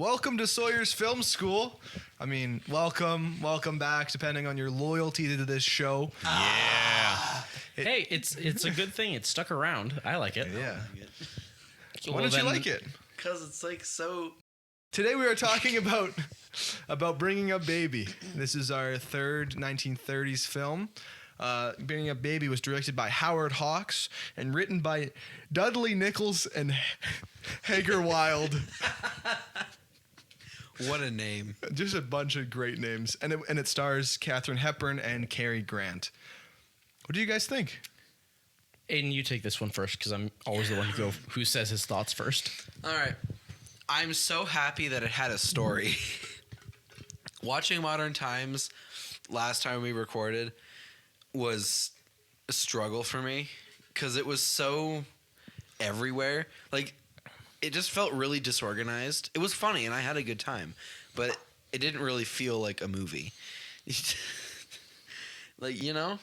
Welcome to Sawyers Film School. I mean, welcome back, depending on your loyalty to this show. Yeah. Hey, it's a good thing. It stuck around. I like it. Yeah. Well, Why don't you like it? Because it's like so... Today we are talking about Bringing Up Baby. This is our third 1930s film. Bringing Up Baby was directed by Howard Hawks and written by Dudley Nichols and Hager Wilde. What a name. Just a bunch of great names. And it stars Katharine Hepburn and Cary Grant. What do you guys think? Aiden, you take this one first because I'm always the one who says his thoughts first. All right. I'm so happy that it had a story. Watching Modern Times last time we recorded was a struggle for me because it was so everywhere. Like, it just felt really disorganized. It was funny and I had a good time, but it didn't really feel like a movie. Like, you know?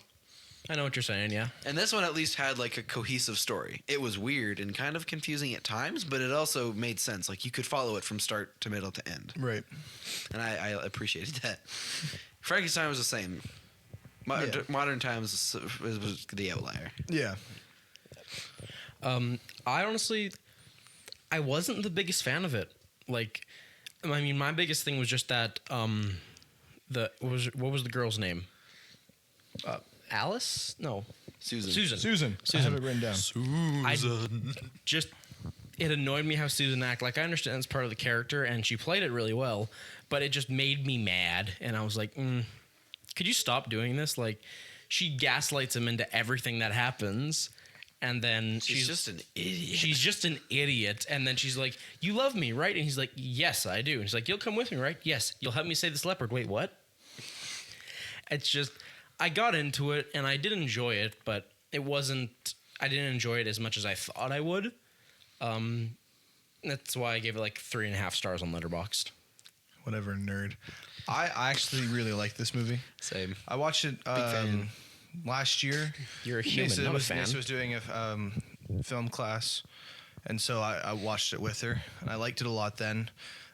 I know what you're saying, yeah. And this one at least had like a cohesive story. It was weird and kind of confusing at times, but it also made sense. Like you could follow it from start to middle to end. Right. And I appreciated that. Frankenstein was the same. Modern Times was the outlier. Yeah. I wasn't the biggest fan of it. Like, I mean, my biggest thing was just that what was the girl's name? Alice? No. Susan. I have it written down. It annoyed me how Susan acted. Like, I understand it's part of the character, and she played it really well, but it just made me mad. And I was like, could you stop doing this? Like, she gaslights him into everything that happens, and then she's just an idiot. She's just an idiot. And then she's like, you love me, right? And he's like, yes, I do. And she's like, you'll come with me, right? Yes. You'll help me save this leopard. Wait, what? It's just... I got into it, and I did enjoy it, but it wasn't... I didn't enjoy it as much as I thought I would. That's why I gave it like 3.5 stars on Letterboxd. Whatever, nerd. I actually really like this movie. Same. I watched it last year. You're a human, not a fan. Nisa was doing a film class, and so I watched it with her, and I liked it a lot then.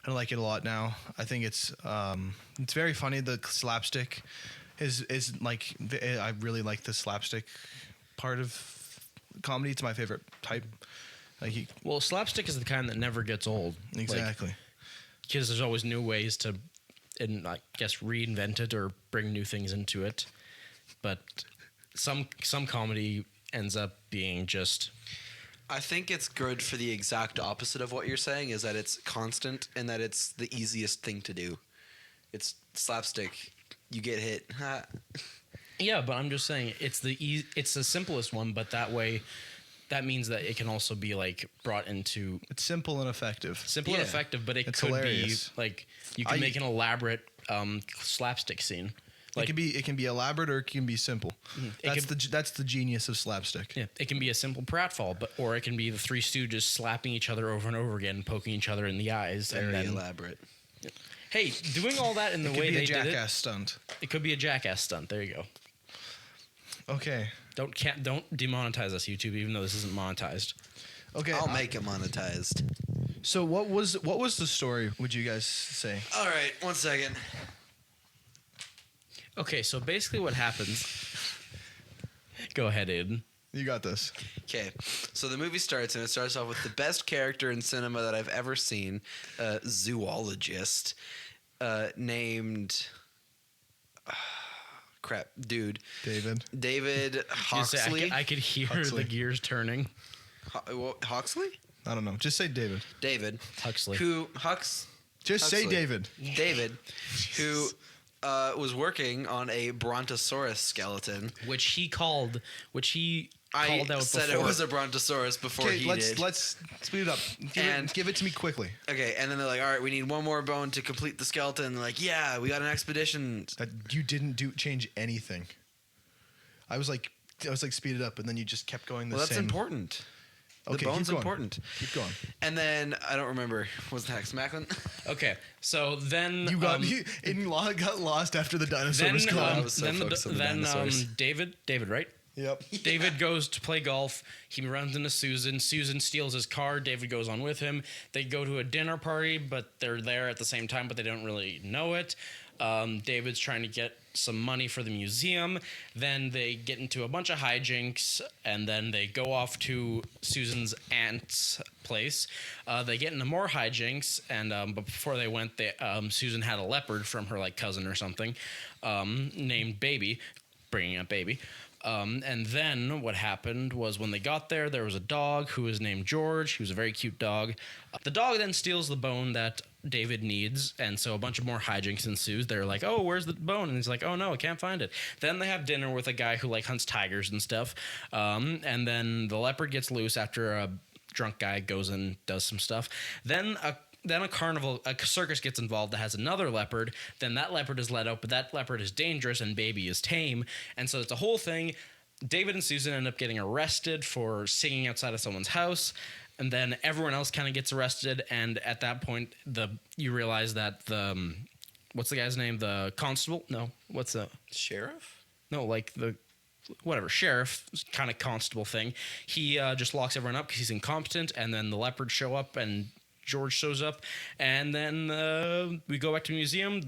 I like it a lot now. I think it's very funny. The slapstick is like, I really like the slapstick part of comedy. It's my favorite type. Well, slapstick is the kind that never gets old. Exactly. Because there's always new ways to, and I guess, reinvent it or bring new things into it. But some comedy ends up being just... I think it's good for the exact opposite of what you're saying, is that it's constant and that it's the easiest thing to do. It's slapstick. You get hit. Yeah, but I'm just saying it's it's the simplest one, but that means that it can also be like brought into... It's simple and effective. And effective, but it's could hilarious. Be like you can make an elaborate slapstick scene. Like, it can be elaborate or it can be simple. That's the genius of slapstick. Yeah, it can be a simple pratfall, or it can be the Three Stooges slapping each other over and over again, poking each other in the eyes. Very elaborate. Yeah. Hey, doing all that in the way they did it... It could be a jackass stunt. It could be a jackass stunt. There you go. Okay. Don't demonetize us, YouTube, even though this isn't monetized. Okay. I'll make it monetized. So what was the story, would you guys say? All right, 1 second. Okay, so basically what happens... Go ahead, Aiden. You got this. Okay, so the movie starts, and it starts off with the best character in cinema that I've ever seen, a zoologist named... David Hawksley. I could hear the gears turning. Hawksley? I don't know. Just say David. David Huxley. Say David. David, who was working on a brontosaurus skeleton, which he called out said before. It was a brontosaurus before he did. Let's speed it up. Give it to me quickly. Okay, and then they're like, all right, we need one more bone to complete the skeleton. They're like, yeah, we got an expedition. You didn't change anything. I was like, speed it up, and then you just kept going the same. Well, that's important. Okay, the bone's important. Keep going. And then, I don't remember, what's next? Macklin? Okay, so then... Aiden got lost after the dinosaur was gone. I was so focused on the dinosaurs. David, right? Yep. David goes to play golf. He runs into Susan. Susan steals his car. David goes on with him. They go to a dinner party, but they're there at the same time, but they don't really know it. David's trying to get some money for the museum. Then they get into a bunch of hijinks, and then they go off to Susan's aunt's place. They get into more hijinks, and but before they went, Susan had a leopard from her like cousin or something, named Baby, bringing up Baby. And then what happened was when they got there, there was a dog who was named George. He was a very cute dog. The dog then steals the bone that David needs, and so a bunch of more hijinks ensues. They're like, "Oh, where's the bone?" And he's like, "Oh no, I can't find it." Then they have dinner with a guy who like hunts tigers and stuff. And then the leopard gets loose after a drunk guy goes and does some stuff. Then a circus gets involved that has another leopard. Then that leopard is let out, but that leopard is dangerous and Baby is tame. And so it's a whole thing. David and Susan end up getting arrested for singing outside of someone's house. And then everyone else kind of gets arrested. And at that point, you realize that what's the guy's name? The constable? No. What's the... Sheriff? No, like the... whatever, sheriff kind of constable thing. He just locks everyone up because he's incompetent. And then the leopards show up and George shows up, and then we go back to the museum,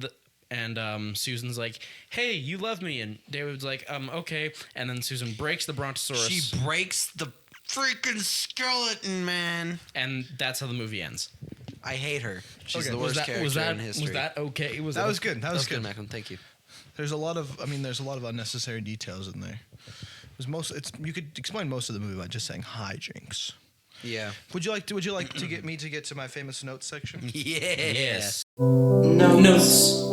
and Susan's like, "Hey, you love me," and David's like, okay," and then Susan breaks the brontosaurus. She breaks the freaking skeleton, man. And that's how the movie ends. I hate her. She's Okay. the worst character in history. Was that okay? That was good. That was good. Malcolm. Thank you. There's a lot of unnecessary details in there. You could explain most of the movie by just saying hijinks. Yeah. Would you like to get me to get to my famous notes section? Yes. No notes.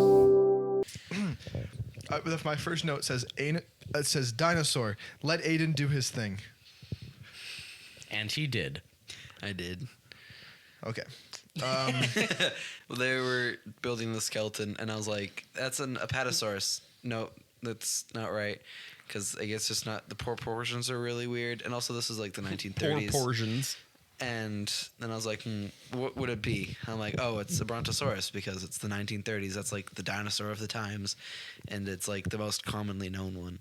My first note says it says dinosaur. Let Aiden do his thing. And he did. I did. Okay. Well, they were building the skeleton, and I was like, "That's an Apatosaurus." No, that's not right. Because I guess just not the proportions are really weird, and also this is like the 1930s. Proportions. And then I was like, what would it be? I'm like, oh, it's the Brontosaurus because it's the 1930s. That's like the dinosaur of the times, and it's like the most commonly known one.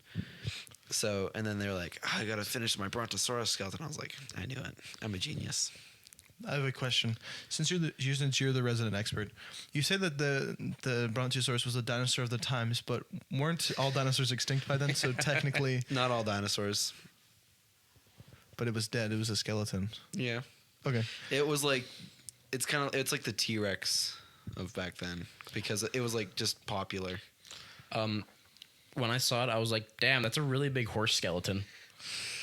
So, and then they're like, I gotta finish my Brontosaurus skeleton. I was like, I knew it. I'm a genius. I have a question. Since you're the resident expert, you say that the Brontosaurus was a dinosaur of the times, but weren't all dinosaurs extinct by then? So technically, Not all dinosaurs. but it was dead. It was a skeleton. Yeah. Okay. It was like, it's like the T-Rex of back then because it was like just popular. When I saw it, I was like, "Damn, that's a really big horse skeleton."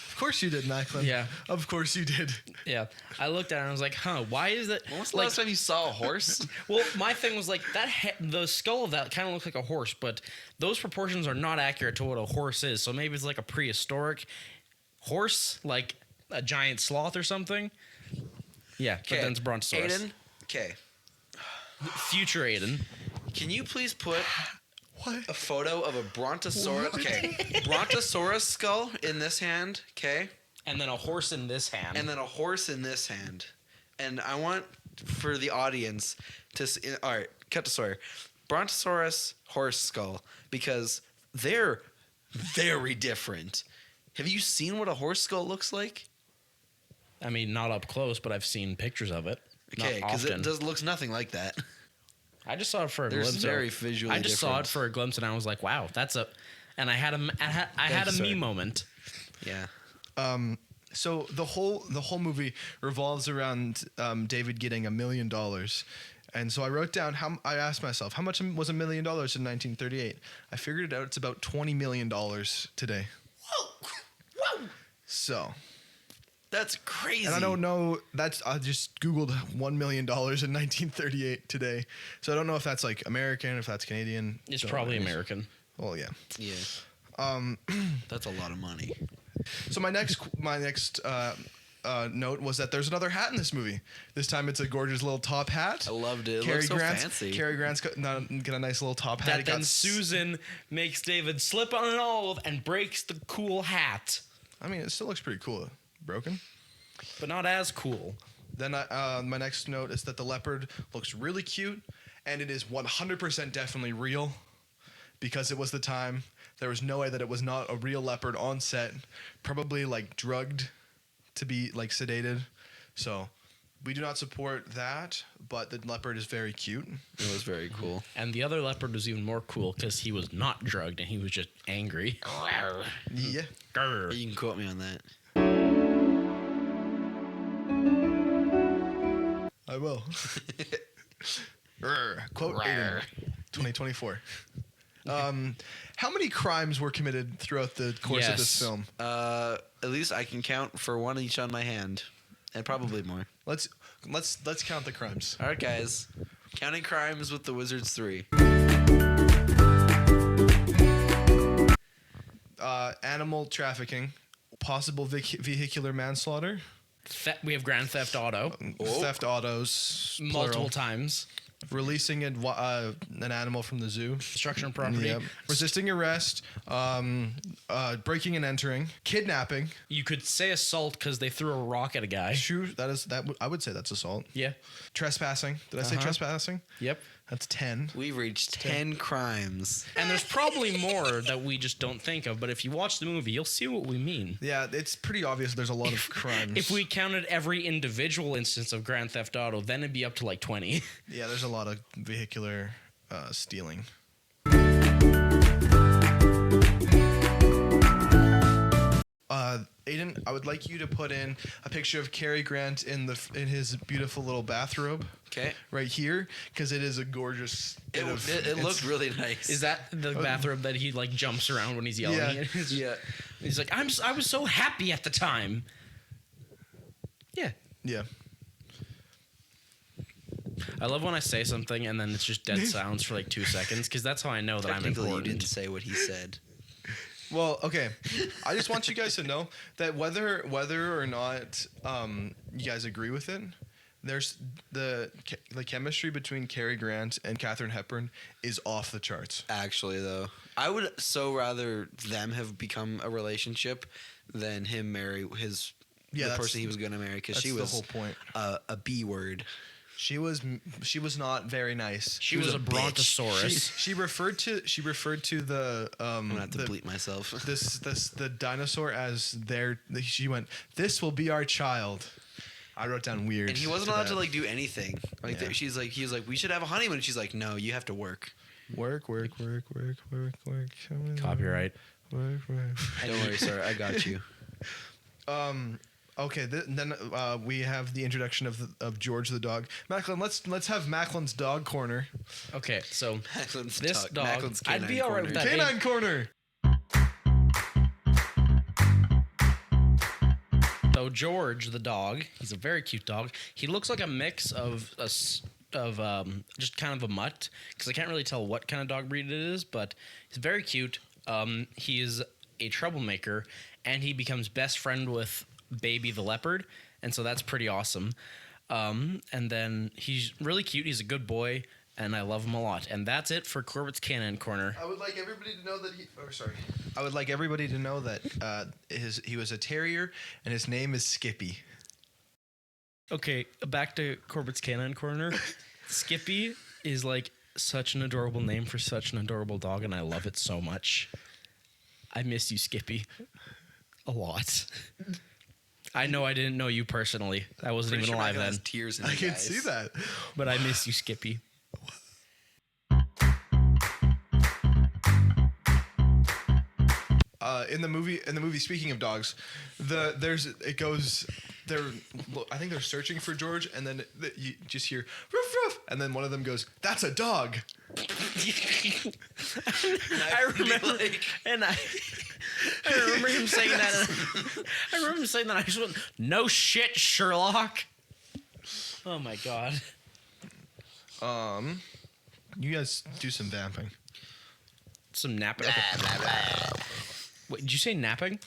Of course you did, Macklin. Yeah. Of course you did. Yeah, I looked at it and I was like, "Huh? Why is it?" When was the last time you saw a horse? Well, my thing was like the skull of that kind of looked like a horse, but those proportions are not accurate to what a horse is. So maybe it's like a prehistoric horse, like a giant sloth or something. Yeah, but then it's Brontosaurus. Aiden, okay. Future Aiden. Can you please put What? a photo of a Brontosaurus? Okay, Brontosaurus skull in this hand, okay, And then a horse in this hand. and then a horse in this hand, and I want for the audience to see, all right, cut to Sawyer, Brontosaurus horse skull because they're very different. Have you seen what a horse skull looks like? I mean, not up close, but I've seen pictures of it. Okay, Not because often. it looks nothing like that. I just saw it for a They're glimpse. very visually I just saw different. it for a glimpse, and I was like, "Wow, that's a." And I had a you, me sir. moment. Yeah. So the whole movie revolves around David getting $1 million, and so I wrote down I asked myself how much was $1 million in 1938. I figured it out. It's about $20 million today. Whoa! So, That's crazy. and I don't know. I just googled $1 million in 1938 today. So I don't know if that's like American, if that's Canadian. It's Don't probably know. American. Well, yeah. Yeah. That's a lot of money. So my next note was that there's another hat in this movie. This time it's a gorgeous little top hat. I loved it. It looks so fancy. Cary Grant's got a nice little top hat. That He got then Susan makes David slip on an olive and breaks the cool hat, I mean, it still looks pretty cool. Broken. but not as cool. Then my next note is that the leopard looks really cute, and it is 100% definitely real. because it was the time. There was no way that it was not a real leopard on set, probably like drugged to be like sedated. So we do not support that, but the leopard is very cute. It was very cool. And the other leopard was even more cool because he was not drugged and he was just angry. Yeah. Grr. You can quote me on that. I will. Quote Aiden, 2024. How many crimes were committed throughout the course of this Yes. film? At least I can count for one each on my hand, and probably more. Let's count the crimes. All right, guys. Counting crimes with the Wizards 3. Animal trafficking, possible vehicular manslaughter, We have Grand Theft Auto theft autos, multiple plural, times. releasing an animal from the zoo, Destruction of property. yep. Resisting arrest, breaking and entering, kidnapping. You could say assault because they threw a rock at a guy. True, I would say that's assault. Yeah. Trespassing. Did I say trespassing? Yep. That's 10. We've reached 10 crimes. And there's probably more that we just don't think of, but if you watch the movie, you'll see what we mean. Yeah, it's pretty obvious there's a lot of crimes. If we counted every individual instance of Grand Theft Auto, then it'd be up to like 20. Yeah, there's a lot of vehicular stealing. Aiden, I would like you to put in a picture of Cary Grant in his beautiful little bathrobe. Okay. Right here, because it is a gorgeous. It looked really nice. Is that the bathrobe that he like jumps around when he's yelling? Yeah. Yeah. He's like, I was so happy at the time. Yeah. Yeah. I love when I say something and then it's just dead silence for like 2 seconds because that's how I know that I'm Technically, you important. didn't say what he said. Well, okay. I just want you guys to know that whether or not you guys agree with it, there's the chemistry between Cary Grant and Katharine Hepburn is off the charts. Actually, though, I would so rather them have become a relationship than him marry the person he was going to marry, because she was the whole point. A B word. She was not very nice. She was a bitch. brontosaurus. She referred to the I'm gonna have to bleep myself. the dinosaur as she went, "This will be our child." I wrote down weird. And he wasn't to allowed to that. like do anything. Like Yeah. he was like, we should have a honeymoon. And she's like, no, you have to work. Work. Copyright. Work. Don't worry, sir. I got you. Okay, then we have the introduction of George the dog. Macklin, let's have Macklin's dog corner. Okay, so Macklin's this dog, Macklin's I'd be canine all right with that. corner. Canine corner. So George the dog, he's a very cute dog. He looks like a mix of just kind of a mutt, because I can't really tell what kind of dog breed it is, but he's very cute. He is a troublemaker, and he becomes best friend with Baby the leopard, and so that's pretty awesome. And then he's really cute. He's a good boy, and I love him a lot. And that's it for Corbett's Canine Corner. I would like everybody to know that I would like everybody to know that he was a terrier, and his name is Skippy. Okay, back to Corbett's Canine Corner. Skippy is like such an adorable name for such an adorable dog, and I love it so much. I miss you, Skippy, a lot. I know I didn't know you personally. I wasn't Pretty even sure alive Michael then. has tears in I his can eyes. see that. But I miss you, Skippy. In the movie, speaking of dogs, I think they're searching for George, and then you just hear ruff ruff, and then one of them goes, "That's a dog." I remember, and I remember him saying that. I remember him saying that. I just went, "No shit, Sherlock." Oh my god. You guys do some vamping. Some napping. Wait, did you say napping?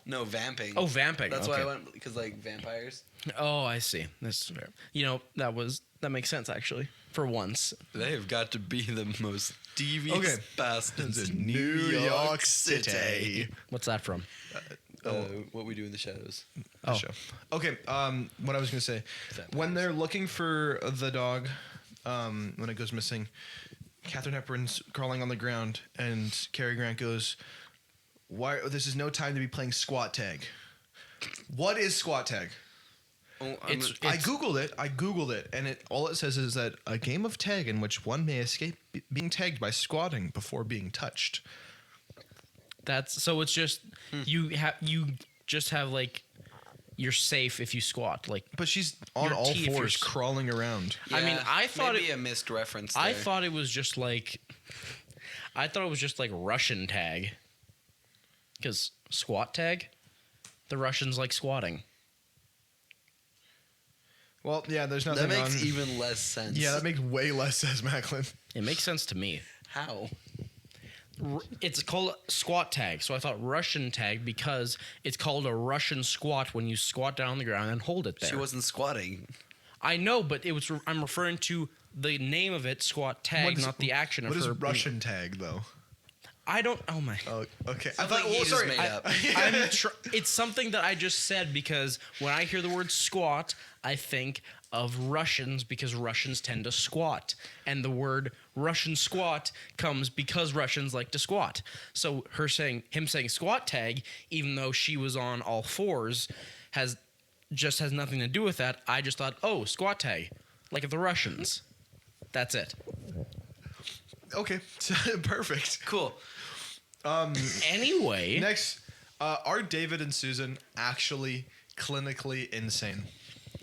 No, vamping. Oh, vamping. That's okay. why I went, because like vampires. Oh, I see. That's fair. You know, that makes sense actually. For once. They have got to be the most devious Okay. bastards in New York City. What's that from? What We Do in the Shadows. Oh. Show. Okay. What I was gonna say, when they're looking for the dog, when it goes missing, Katharine Hepburn's crawling on the ground, and Cary Grant goes, "Why? This is no time to be playing squat tag." What is squat tag? Oh, I googled it, and all it says is that a game of tag in which one may escape being tagged by squatting before being touched. It's just you just have like you're safe if you squat. Like, But she's on Your all teeth, you're fours, s- crawling around. I mean, I thought maybe a missed reference. I there. thought it was just like Russian tag. Because squat tag, the Russians like squatting. Well, yeah, there's nothing that makes on. even less sense. Yeah, that makes way less sense, Macklin. It makes sense to me. How? It's called squat tag, so I thought Russian tag because it's called a Russian squat when you squat down on the ground and hold it there. She wasn't squatting. I know, but I'm referring to the name of it, squat tag, not the action of What is her. Russian tag, though? I don't. Oh my. Oh, okay. Something he just made up. It's something that I just said because when I hear the word squat, I think of Russians because Russians tend to squat. And the word Russian squat comes because Russians like to squat. So him saying squat tag, even though she was on all fours, has nothing to do with that. I just thought, oh, squat tag, like the Russians. That's it. Okay, perfect. Cool. Anyway. Next, are David and Susan actually clinically insane?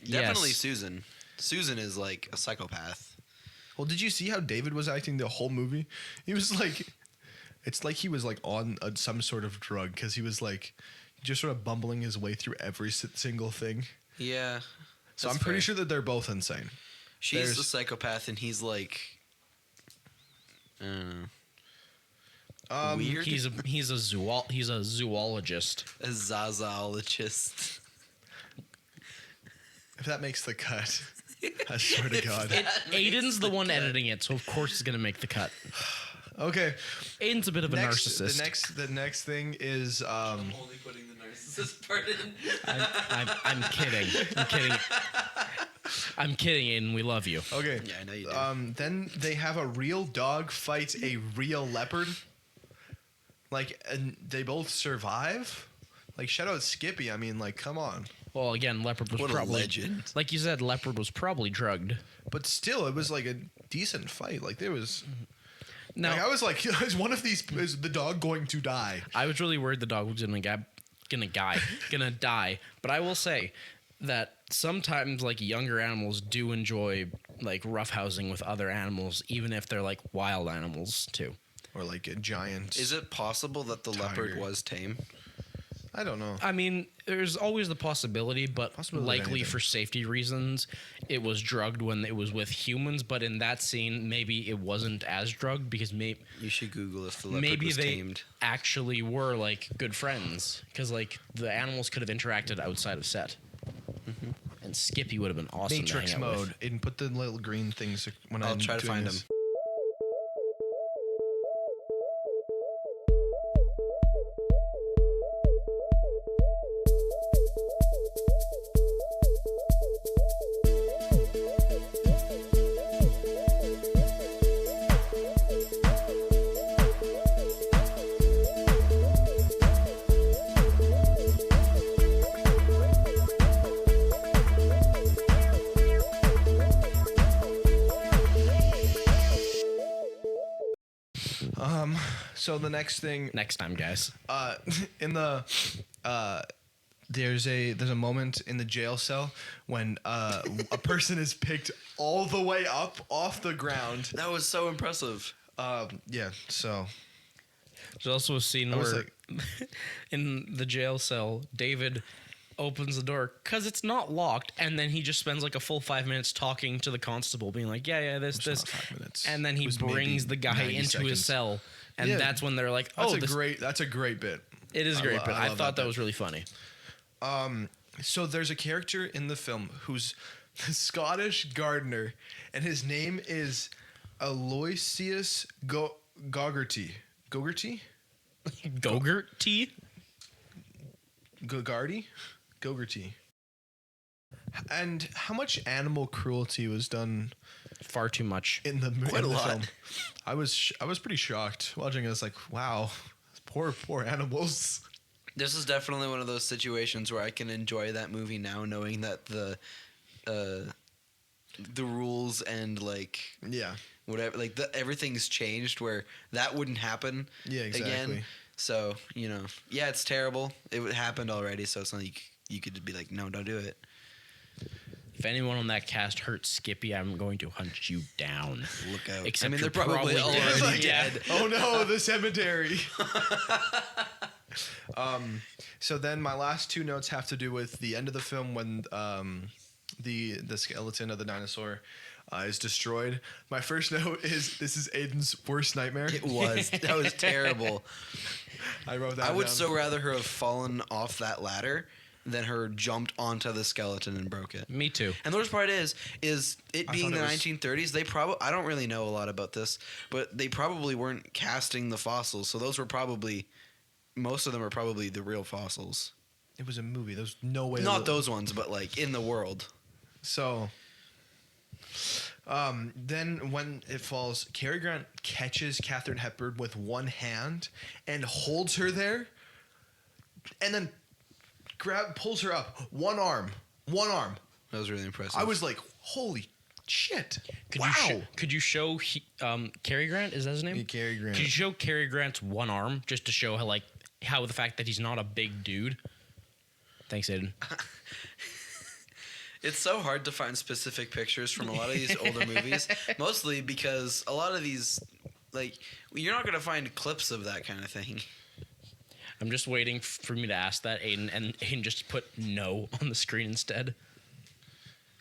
Definitely Yes. Susan. Susan is like a psychopath. Well, did you see how David was acting the whole movie? He was like, it's like he was like on some sort of drug because he was like just sort of bumbling his way through every single thing. Yeah. So that's I'm pretty fair. sure that they're both insane. She's there's- the psychopath and he's like weird. He's a zoologist. A zazologist. If that makes the cut, I swear to God. Aiden's the one editing it, so of course it's gonna make the cut. Okay. Aiden's a bit of a narcissist. The next thing is Only putting the narcissist part in. I'm kidding. I'm kidding, Aiden. We love you. okay. Yeah, I know you do. Then they have a real dog fight a real leopard. Like, and they both survive. Like, shout out Skippy. I mean, like, come on. Well, again, leopard was What a probably legend. like you said. Leopard was probably drugged. But still, it was like a decent fight. Like, there was. Now, Like, I was like, is one of these is the dog going to die? I was really worried the dog was gonna die. But I will say that sometimes like younger animals do enjoy like roughhousing with other animals, even if they're like wild animals too. Or like a giant. Is it possible that the leopard Tiger. was tame? I don't know. I mean, there's always the possibility, but Possibility of likely anything. for safety reasons, it was drugged when it was with humans. But in that scene, maybe it wasn't as drugged because You should Google if the leopard maybe was they tamed. actually were like good friends because like the animals could have interacted outside of set. And Skippy would have been awesome. Matrix to hang out with. mode. And put the little green things when I'll I'm try to doing find this. him. So the next thing, Next time, guys. in the there's a moment in the jail cell when a person is picked all the way up off the ground. That was so impressive. Yeah. So There's also a scene I was where in the jail cell, David opens the door because it's not locked, and then he just spends like a full 5 minutes talking to the constable, being like, "Yeah, this, It's this," not 5 minutes. and then It he was brings maybe the guy 90 into his seconds. cell, and Yeah. that's when they're like, that's "Oh, that's a great bit. it is I great." lo- But I I love thought that that was really funny. So there's a character in the film who's the Scottish gardener, and his name is Aloysius Gogarty. Gogarty? Gogurt tea. Gogarty? Gogarty. And how much animal cruelty was done Far too much. in the Quite a lot. film. I was pretty shocked watching it. I was like, wow, poor animals. This is definitely one of those situations where I can enjoy that movie now, knowing that the rules and like Yeah. whatever, like everything's changed where that wouldn't happen. Yeah, exactly. Again. So yeah, it's terrible. It happened already, so it's not like you could be like, no, don't do it. If anyone on that cast hurt Skippy, I'm going to hunt you down. Look out. Except I mean, you're they're probably probably already dead. dead. Oh no, the cemetery. So then my last two notes have to do with the end of the film when the skeleton of the dinosaur is destroyed. My first note is this is Aiden's worst nightmare. It was. That was terrible. I wrote that I would down. so rather her have fallen off that ladder than her jumped onto the skeleton and broke it. Me too. And the worst part is it I being thought the it was- 1930s. They probably, I don't really know a lot about this, but they probably weren't casting the fossils. So those were probably, most of them are probably the real fossils. It was a movie. There's no way. Not those ones, but like in the world. So, then when it falls, Cary Grant catches Katharine Hepburn with one hand and holds her there, and then pulls her up. One arm. That was really impressive. I was like, holy shit! Could wow. Could you show Cary Grant? Is that his name? Yeah, Cary Grant. Could you show Cary Grant's one arm just to show how the fact that he's not a big dude? Thanks, Aiden. It's so hard to find specific pictures from a lot of these older movies, mostly because a lot of these, like, you're not going to find clips of that kind of thing. I'm just waiting for me to ask that, Aiden, and Aiden just put no on the screen instead.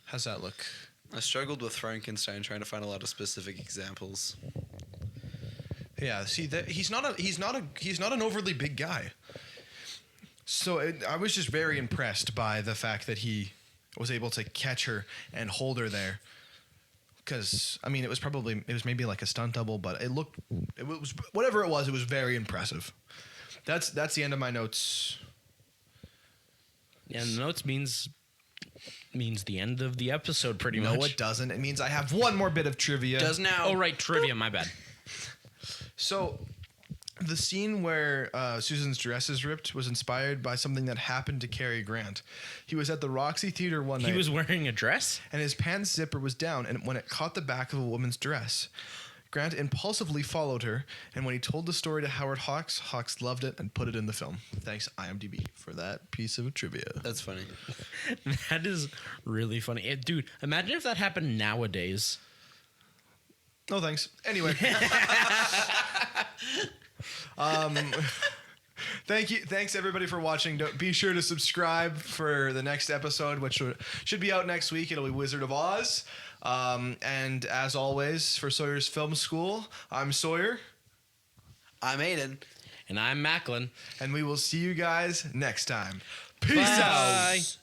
How's that look? I struggled with Frankenstein trying to find a lot of specific examples. Yeah. See that he's not an overly big guy. So I was just very impressed by the fact that he was able to catch her and hold her there. Because I mean, it was maybe like a stunt double, but it was whatever it was very impressive. That's the end of my notes. Yeah, and the notes means the end of the episode, pretty much. No, it doesn't. It means I have one more bit of trivia. Does now. Oh, right, trivia. My bad. So, the scene where Susan's dress is ripped was inspired by something that happened to Cary Grant. He was at the Roxy Theater one night. He was wearing a dress? And his pants zipper was down, and when it caught the back of a woman's dress, Grant impulsively followed her, and when he told the story to Howard Hawks, Hawks loved it and put it in the film. Thanks, IMDb, for that piece of trivia. That's funny. That is really funny. Dude, imagine if that happened nowadays. No, thanks. Anyway. Thank you. Thanks, everybody, for watching. Be sure to subscribe for the next episode, which should be out next week. It'll be Wizard of Oz. And as always, for Sawyers Film School, I'm Sawyer. I'm Aiden. And I'm Macklin. And we will see you guys next time. Peace Bye. out.